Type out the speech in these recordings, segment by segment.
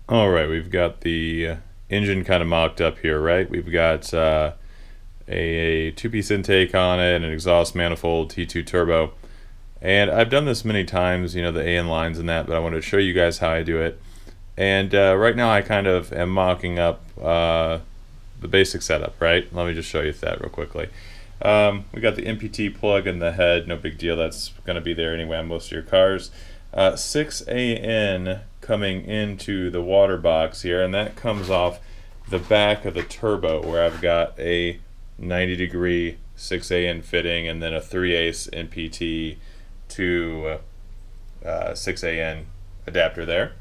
All right, we've got the engine kind of mocked up here, right? We've got a two-piece intake on it, an exhaust manifold, T2 turbo. And I've done this many times, you know, the AN lines and that, but I want to show you guys how I do it. And right now I kind of am mocking up the basic setup, right? Let me just show you that real quickly. We got the MPT plug in the head, no big deal, that's going to be there anyway on most of your cars. 6AN coming into the water box here, and that comes off the back of the turbo where I've got a 90-degree 6AN fitting and then a 3/8 MPT to 6AN adapter there.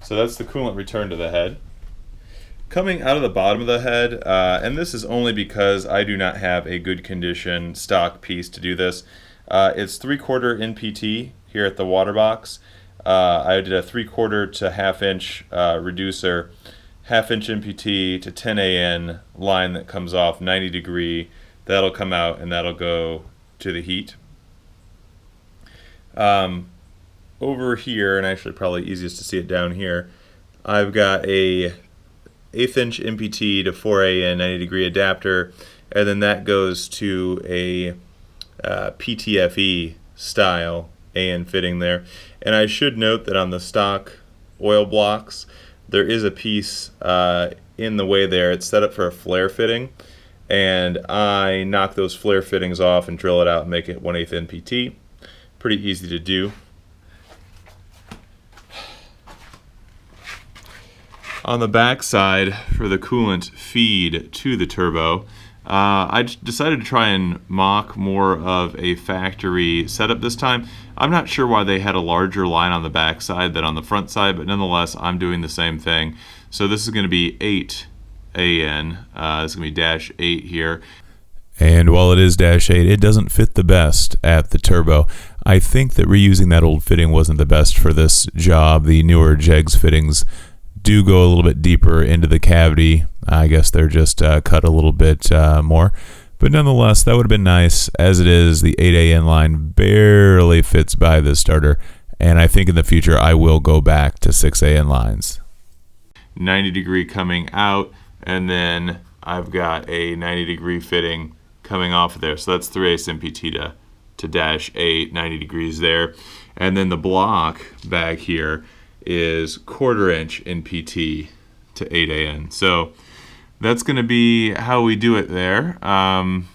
So that's the coolant return to the head. Coming out of the bottom of the head, and this is only because I do not have a good condition stock piece to do this. It's 3/4 NPT here at the water box. I did a 3/4 to 1/2 inch reducer, 1/2 inch NPT to 10AN line that comes off 90-degree. That'll come out and that'll go to the heat. Over here, and actually probably easiest to see it down here, I've got a 1/8 inch MPT to 4AN 90-degree adapter, and then that goes to a PTFE style AN fitting there. And I should note that on the stock oil blocks, there is a piece in the way there. It's set up for a flare fitting, and I knock those flare fittings off and drill it out and make it 1/8 NPT. Pretty easy to do. On the back side, for the coolant feed to the turbo, I decided to try and mock more of a factory setup this time. I'm not sure why they had a larger line on the back side than on the front side, but nonetheless, I'm doing the same thing. So this is going to be 8AN. This is going to be -8 here. And while it is -8, it doesn't fit the best at the turbo. I think that reusing that old fitting wasn't the best for this job. The newer jegs fittings do go a little bit deeper into the cavity. I guess they're just cut a little bit more. But nonetheless, that would have been nice. As it is, the 8AN line barely fits by the starter. And I think in the future, I will go back to 6AN lines. 90-degree coming out, and then I've got a 90-degree fitting coming off of there. So that's 3/8 MPT to -8, 90 degrees there. And then the block back here is 1/4 inch NPT to 8AN. So that's going to be how we do it there.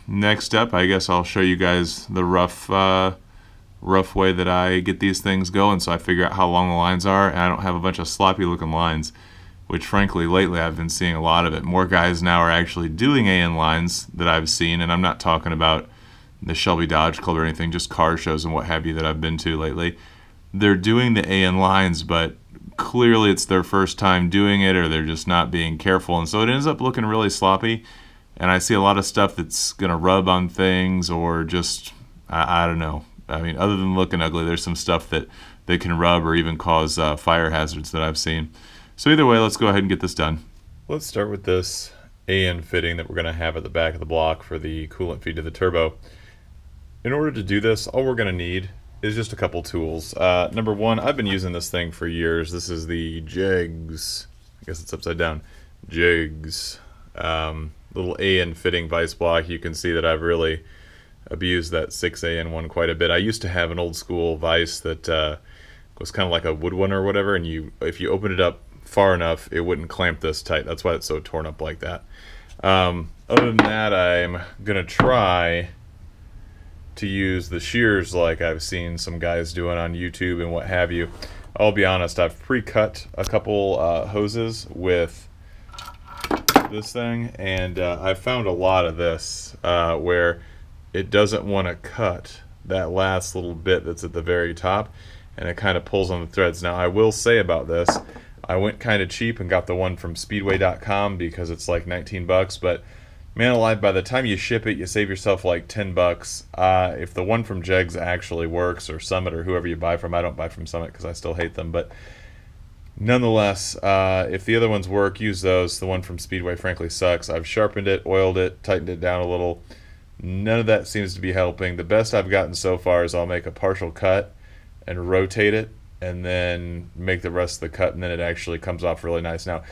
Next up, I guess I'll show you guys the rough way that I get these things going, so I figure out how long the lines are, and I don't have a bunch of sloppy looking lines, which frankly lately I've been seeing a lot of it. More guys now are actually doing AN lines that I've seen, and I'm not talking about the Shelby Dodge Club or anything, just car shows and what have you that I've been to lately. They're doing the AN lines, but clearly it's their first time doing it, or they're just not being careful, and so it ends up looking really sloppy. And I see a lot of stuff that's gonna rub on things, or just I don't know. I mean, other than looking ugly, there's some stuff that they can rub or even cause fire hazards that I've seen. So either way, let's go ahead and get this done. Let's start with this AN fitting that we're gonna have at the back of the block for the coolant feed to the turbo. In order to do this, all we're gonna need is just a couple tools. Number one, I've been using this thing for years. This is the Jegs, I guess it's upside down, Jegs little AN fitting vice block. You can see that I've really abused that 6AN one quite a bit. I used to have an old school vise that was kind of like a wood one or whatever, and if you opened it up far enough, it wouldn't clamp this tight. That's why it's so torn up like that. Other than that, I'm gonna try to use the shears like I've seen some guys doing on YouTube and what have you. I'll be honest, I've pre-cut a couple hoses with this thing, and I've found a lot of this where it doesn't want to cut that last little bit that's at the very top, and it kind of pulls on the threads. Now I will say about this, I went kind of cheap and got the one from speedway.com because it's like 19 bucks, but man alive, by the time you ship it, you save yourself like 10 bucks. If the one from Jegs actually works, or Summit, or whoever you buy from, I don't buy from Summit because I still hate them, but nonetheless, if the other ones work, use those. The one from Speedway frankly sucks. I've sharpened it, oiled it, tightened it down a little. None of that seems to be helping. The best I've gotten so far is I'll make a partial cut and rotate it, and then make the rest of the cut, and then it actually comes off really nice. Now,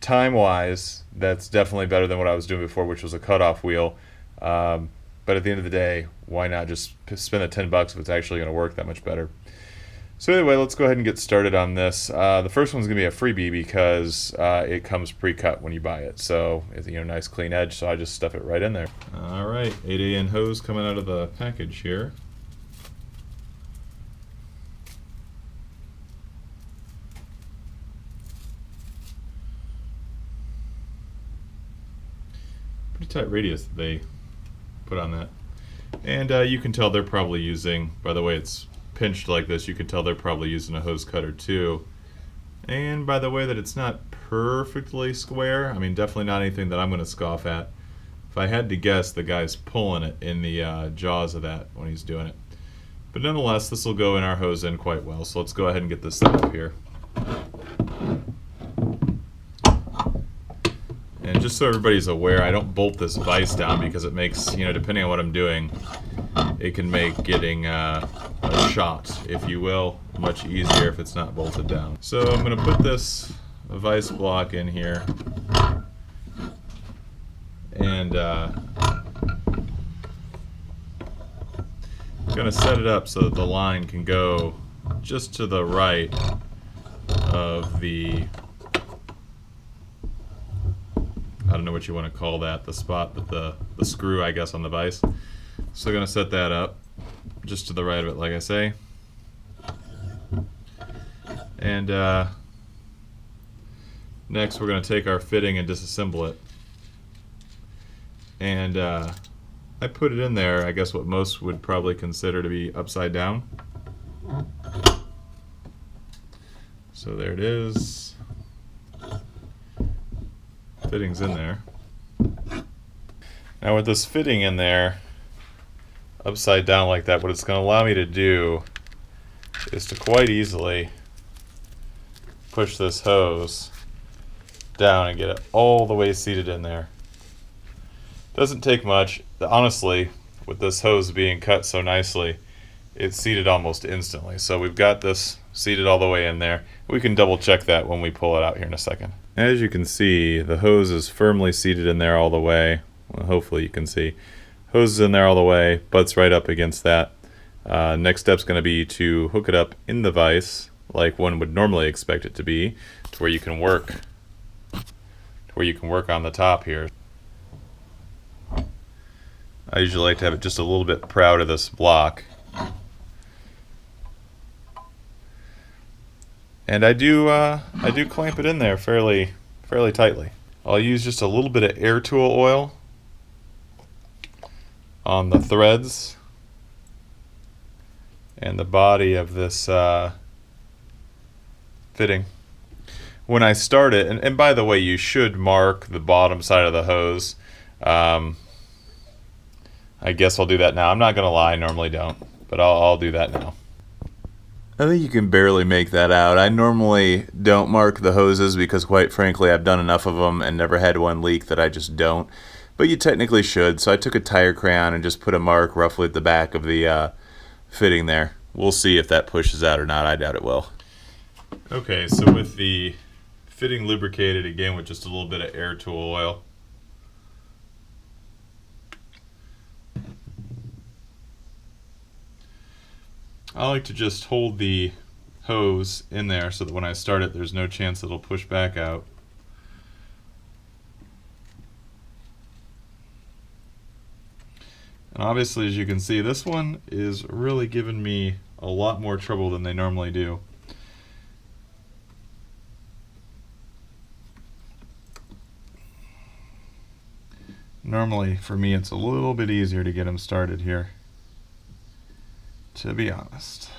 time-wise, that's definitely better than what I was doing before, which was a cutoff wheel. But at the end of the day, why not just spend the $10 if it's actually going to work that much better? So anyway, let's go ahead and get started on this. The first one's going to be a freebie because it comes pre-cut when you buy it. So it's nice clean edge, so I just stuff it right in there. All right, 8AN hose coming out of the package here. Pretty tight radius that they put on that. And you can tell they're probably using, by the way it's pinched like this, you can tell they're probably using a hose cutter too. And by the way that it's not perfectly square, I mean definitely not anything that I'm going to scoff at. If I had to guess, the guy's pulling it in the jaws of that when he's doing it. But nonetheless, this will go in our hose end quite well, so let's go ahead and get this set up here. And just so everybody's aware, I don't bolt this vise down because it makes, depending on what I'm doing, it can make getting a shot, if you will, much easier if it's not bolted down. So I'm going to put this vise block in here, and I'm going to set it up so that the line can go just to the right of the, I don't know what you want to call that, the spot, but the screw, I guess, on the vise. So I'm going to set that up just to the right of it, like I say. And next we're going to take our fitting and disassemble it. And I put it in there, I guess what most would probably consider to be upside down. So there it is. Fitting's in there. Now with this fitting in there, upside down like that, what it's going to allow me to do is to quite easily push this hose down and get it all the way seated in there. Doesn't take much. Honestly, with this hose being cut so nicely, it's seated almost instantly. So we've got this seated all the way in there. We can double check that when we pull it out here in a second. As you can see, the hose is firmly seated in there all the way. Well, hopefully you can see. Hose is in there all the way, butts right up against that. Next step's going to be to hook it up in the vise, like one would normally expect it to be, to where you can work on the top here. I usually like to have it just a little bit proud of this block. And I do clamp it in there fairly tightly. I'll use just a little bit of air tool oil on the threads and the body of this fitting. When I start it, and by the way, you should mark the bottom side of the hose. I guess I'll do that now. I'm not gonna lie, I normally don't, but I'll do that now. I think you can barely make that out. I normally don't mark the hoses because, quite frankly, I've done enough of them and never had one leak that I just don't. But you technically should, so I took a tire crayon and just put a mark roughly at the back of the fitting there. We'll see if that pushes out or not. I doubt it will. Okay, so with the fitting lubricated, again with just a little bit of air tool oil, I like to just hold the hose in there so that when I start it, there's no chance it'll push back out. And obviously, as you can see, this one is really giving me a lot more trouble than they normally do. Normally, for me, it's a little bit easier to get them started here, to be honest.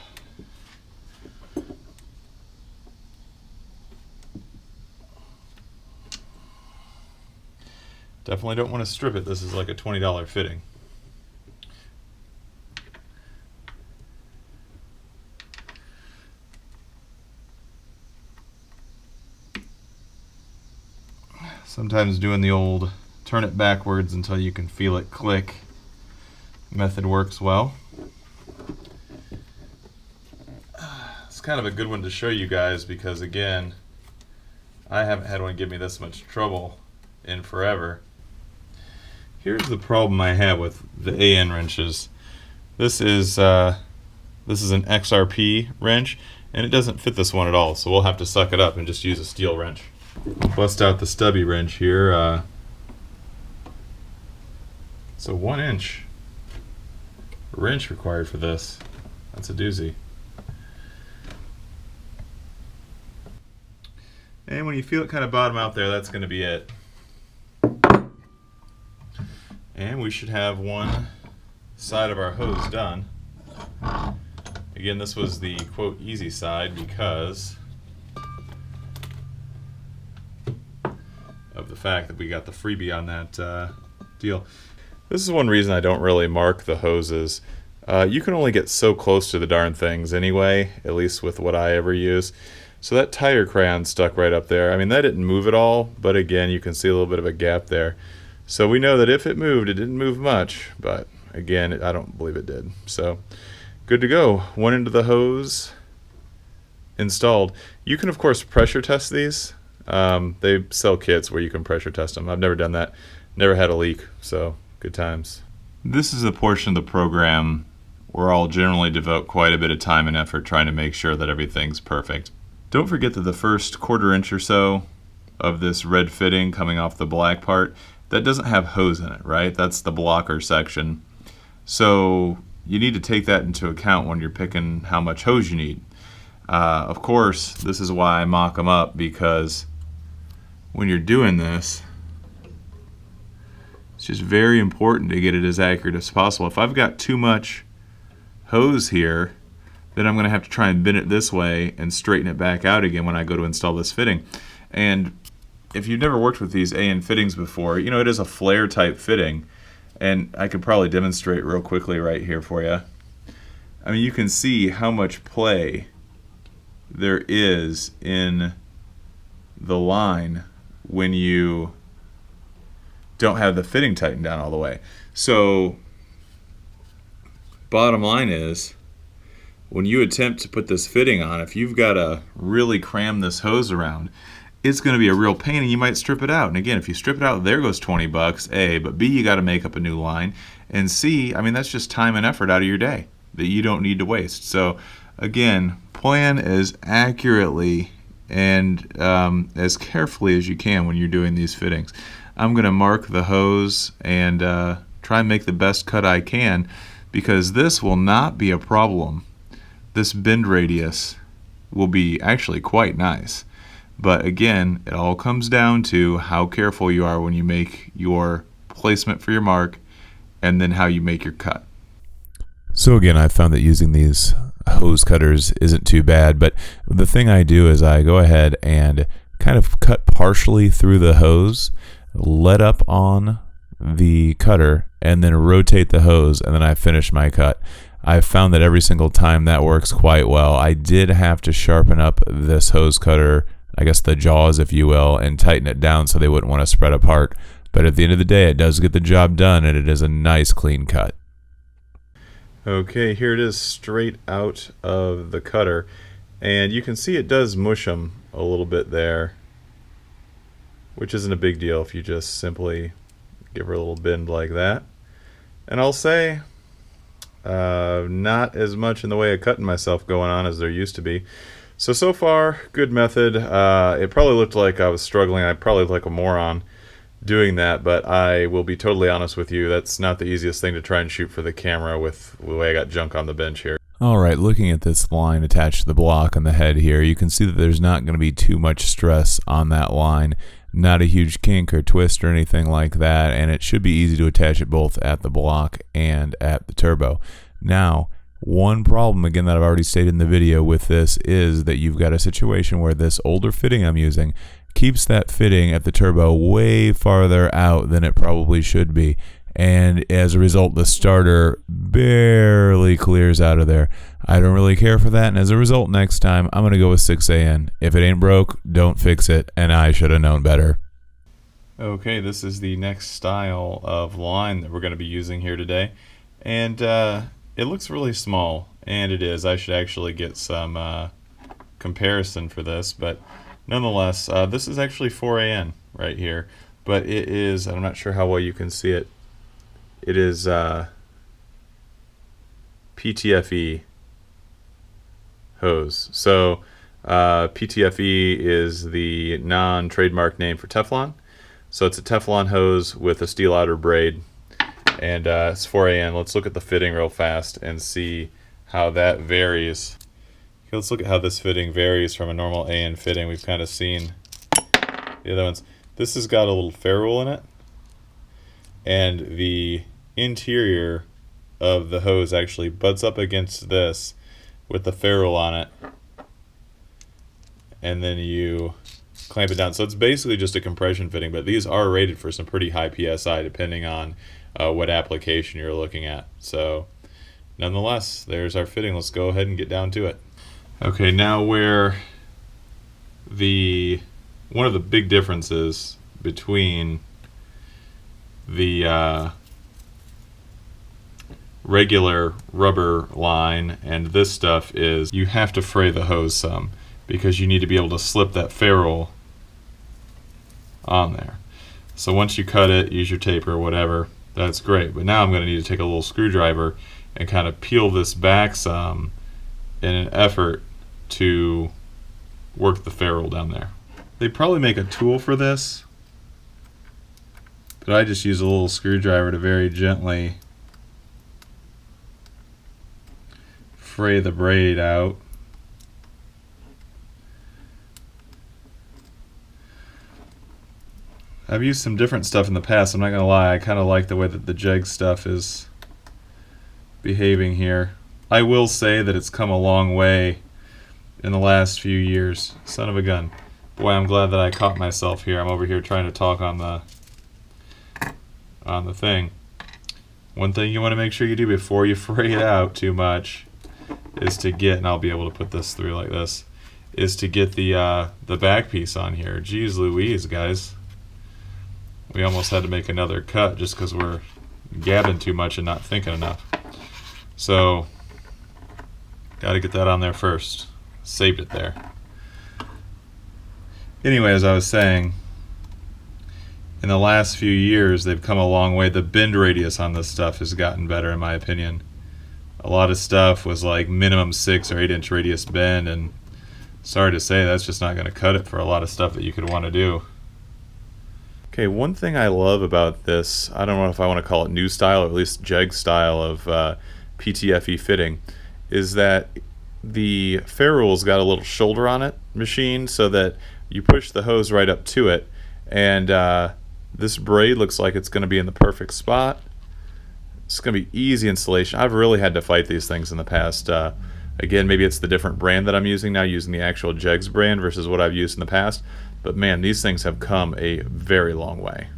Definitely don't want to strip it. This is like a $20 fitting. Sometimes doing the old turn it backwards until you can feel it click method works well. It's kind of a good one to show you guys because, again, I haven't had one give me this much trouble in forever. Here's the problem I have with the AN wrenches. This is an XRP wrench, and it doesn't fit this one at all, so we'll have to suck it up and just use a steel wrench. I'll bust out the stubby wrench here. It's a 1-inch wrench required for this. That's a doozy. And when you feel it kind of bottom out there, that's going to be it. And we should have one side of our hose done. Again, this was the quote easy side because of the fact that we got the freebie on that deal. This is one reason I don't really mark the hoses. You can only get so close to the darn things anyway, at least with what I ever use. So that tire crayon stuck right up there. I mean, that didn't move at all, but again, you can see a little bit of a gap there. So we know that if it moved, it didn't move much, but again, I don't believe it did. So good to go. One end of the hose installed. You can, of course, pressure test these. They sell kits where you can pressure test them. I've never done that. Never had a leak, so good times. This is a portion of the program where I'll generally devote quite a bit of time and effort trying to make sure that everything's perfect. Don't forget that the first 1/4 inch or so of this red fitting coming off the black part, that doesn't have hose in it, right? That's the blocker section. So you need to take that into account when you're picking how much hose you need. Of course, this is why I mock them up, because when you're doing this, it's just very important to get it as accurate as possible. If I've got too much hose here, then I'm going to have to try and bend it this way and straighten it back out again when I go to install this fitting. And if you've never worked with these AN fittings before, you know, it is a flare type fitting, and I could probably demonstrate real quickly right here for you. I mean, you can see how much play there is in the line when you don't have the fitting tightened down all the way. So bottom line is, when you attempt to put this fitting on, if you've got to really cram this hose around, it's going to be a real pain, and you might strip it out. And again, if you strip it out, there goes 20 bucks, A, but B, you got to make up a new line, and C, I mean, that's just time and effort out of your day that you don't need to waste. So again, plan as accurately and as carefully as you can when you're doing these fittings. I'm going to mark the hose and try and make the best cut I can, because this will not be a problem. This bend radius will be actually quite nice. But again, it all comes down to how careful you are when you make your placement for your mark, and then how you make your cut. So again, I found that using these hose cutters isn't too bad, but the thing I do is I go ahead and kind of cut partially through the hose, let up on the cutter, and then rotate the hose, and then I finish my cut. I've found that every single time that works quite well. I did have to sharpen up this hose cutter, I guess the jaws if you will, and tighten it down so they wouldn't want to spread apart. But at the end of the day, it does get the job done, and it is a nice clean cut. Okay, here it is straight out of the cutter, and you can see it does mush them a little bit there, which isn't a big deal if you just simply give her a little bend like that. And I'll say, not as much in the way of cutting myself going on as there used to be. So far, good method. It probably looked like I was struggling. I probably looked like a moron doing that, but I will be totally honest with you, that's not the easiest thing to try and shoot for the camera with the way I got junk on the bench here. Alright, looking at this line attached to the block on the head here, you can see that there's not going to be too much stress on that line. Not a huge kink or twist or anything like that, and it should be easy to attach it both at the block and at the turbo. Now, one problem, again, that I've already stated in the video with this is that you've got a situation where this older fitting I'm using keeps that fitting at the turbo way farther out than it probably should be, and as a result the starter barely clears out of there. I don't really care for that, and as a result next time I'm going to go with 6AN. If it ain't broke, don't fix it, and I should have known better. Okay, this is the next style of line that we're going to be using here today, and it looks really small, and it is. I should actually get some comparison for this, but nonetheless, this is actually 4AN right here, but it is, I'm not sure how well you can see it, it is PTFE hose. So PTFE is the non-trademark name for Teflon. So it's a Teflon hose with a steel outer braid, and it's 4AN. Let's look at the fitting real fast and see how that varies. Okay, let's look at how this fitting varies from a normal AN fitting. We've kind of seen the other ones. This has got a little ferrule in it, and the interior of the hose actually butts up against this with the ferrule on it, and then you clamp it down. So it's basically just a compression fitting, but these are rated for some pretty high PSI depending on what application you're looking at. So nonetheless, there's our fitting. Let's go ahead and get down to it. Okay, now where one of the big differences between the regular rubber line and this stuff is you have to fray the hose some, because you need to be able to slip that ferrule on there. So once you cut it, use your taper or whatever, that's great. But now I'm going to need to take a little screwdriver and kind of peel this back some in an effort to work the ferrule down there. They probably make a tool for this, but I just use a little screwdriver to very gently fray the braid out. I've used some different stuff in the past, I'm not going to lie. I kind of like the way that the Jeg stuff is behaving here. I will say that it's come a long way in the last few years. Son of a gun. Boy, I'm glad that I caught myself here. I'm over here trying to talk on the thing. One thing you want to make sure you do before you fray it out too much is to get, and I'll be able to put this through like this, is to get the back piece on here. Jeez Louise, guys. We almost had to make another cut just because we're gabbing too much and not thinking enough. So, got to get that on there first. Saved it there. Anyway, as I was saying, in the last few years they've come a long way. The bend radius on this stuff has gotten better in my opinion. A lot of stuff was like minimum 6 or 8 inch radius bend, and sorry to say that's just not going to cut it for a lot of stuff that you could want to do. Okay, one thing I love about this, I don't know if I want to call it new style or at least Jeg style of PTFE fitting, is that the ferrule's got a little shoulder on it machined so that you push the hose right up to it, and this braid looks like it's going to be in the perfect spot. It's going to be easy installation. I've really had to fight these things in the past. Again, maybe it's the different brand that I'm using now, using the actual Jegs brand versus what I've used in the past. But man, these things have come a very long way.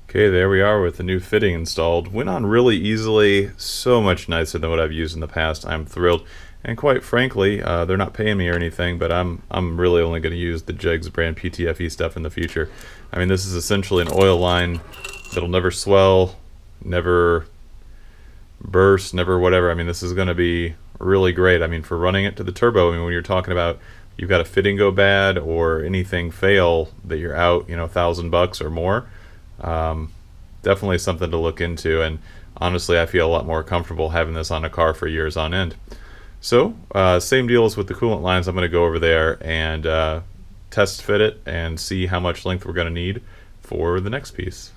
Okay, there we are with the new fitting installed. Went on really easily, so much nicer than what I've used in the past. I'm thrilled. And quite frankly, they're not paying me or anything, but I'm really only going to use the Jegs brand PTFE stuff in the future. I mean, this is essentially an oil line that'll never swell, never burst, never whatever. I mean, this is going to be really great. I mean, for running it to the turbo, I mean, when you're talking about you've got a fitting go bad or anything fail that you're out, you know, $1,000 or more, definitely something to look into. And honestly, I feel a lot more comfortable having this on a car for years on end. So same deal as with the coolant lines. I'm going to go over there and test fit it and see how much length we're going to need for the next piece.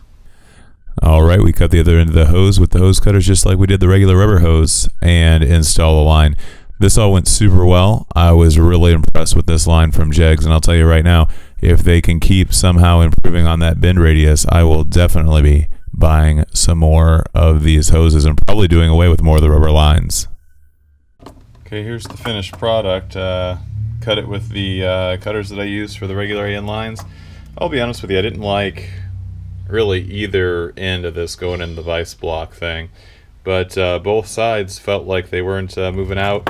Alright, we cut the other end of the hose with the hose cutters just like we did the regular rubber hose and install the line. This all went super well. I was really impressed with this line from Jegs, and I'll tell you right now, if they can keep somehow improving on that bend radius, I will definitely be buying some more of these hoses and probably doing away with more of the rubber lines. Okay, here's the finished product. Cut it with the cutters that I used for the regular AN lines. I'll be honest with you, I didn't like really either end of this going in the vice block thing, but both sides felt like they weren't moving out.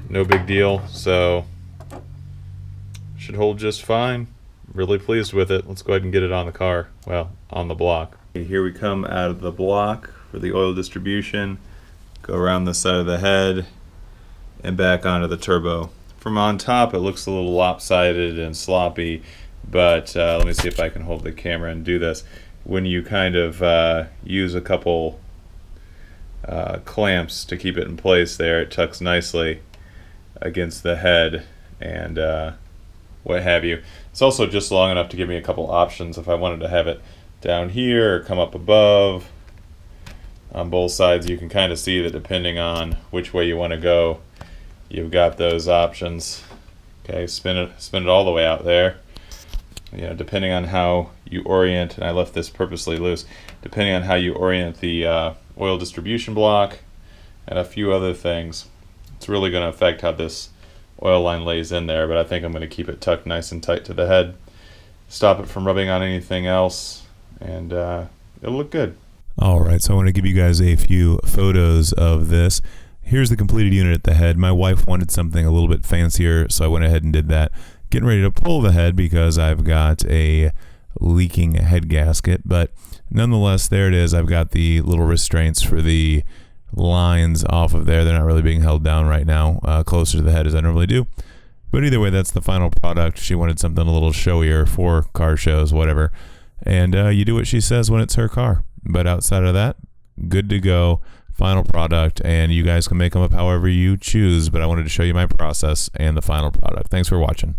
No big deal, so should hold just fine. Really pleased with it. Let's go ahead and get it on the car, well, on the block. Here we come out of the block for the oil distribution, go around the side of the head and back onto the turbo from on top it looks a little lopsided and sloppy, but let me see if I can hold the camera and do this. When you kind of use a couple clamps to keep it in place there, it tucks nicely against the head and what have you. It's also just long enough to give me a couple options if I wanted to have it down here or come up above. On both sides you can kind of see that depending on which way you want to go, you've got those options. Okay, spin it all the way out there. You know, depending on how you orient, and I left this purposely loose, depending on how you orient the oil distribution block and a few other things, it's really going to affect how this oil line lays in there. But I think I'm going to keep it tucked nice and tight to the head, stop it from rubbing on anything else, and it'll look good. All right, so I want to give you guys a few photos of this. Here's the completed unit at the head. My wife wanted something a little bit fancier, so I went ahead and did that. Getting ready to pull the head because I've got a leaking head gasket, but nonetheless, there it is. I've got the little restraints for the lines off of there. They're not really being held down right now, closer to the head as I normally do. But either way, that's the final product. She wanted something a little showier for car shows, whatever. And you do what she says when it's her car. But outside of that, good to go. Final product, and you guys can make them up however you choose, but I wanted to show you my process and the final product. Thanks for watching.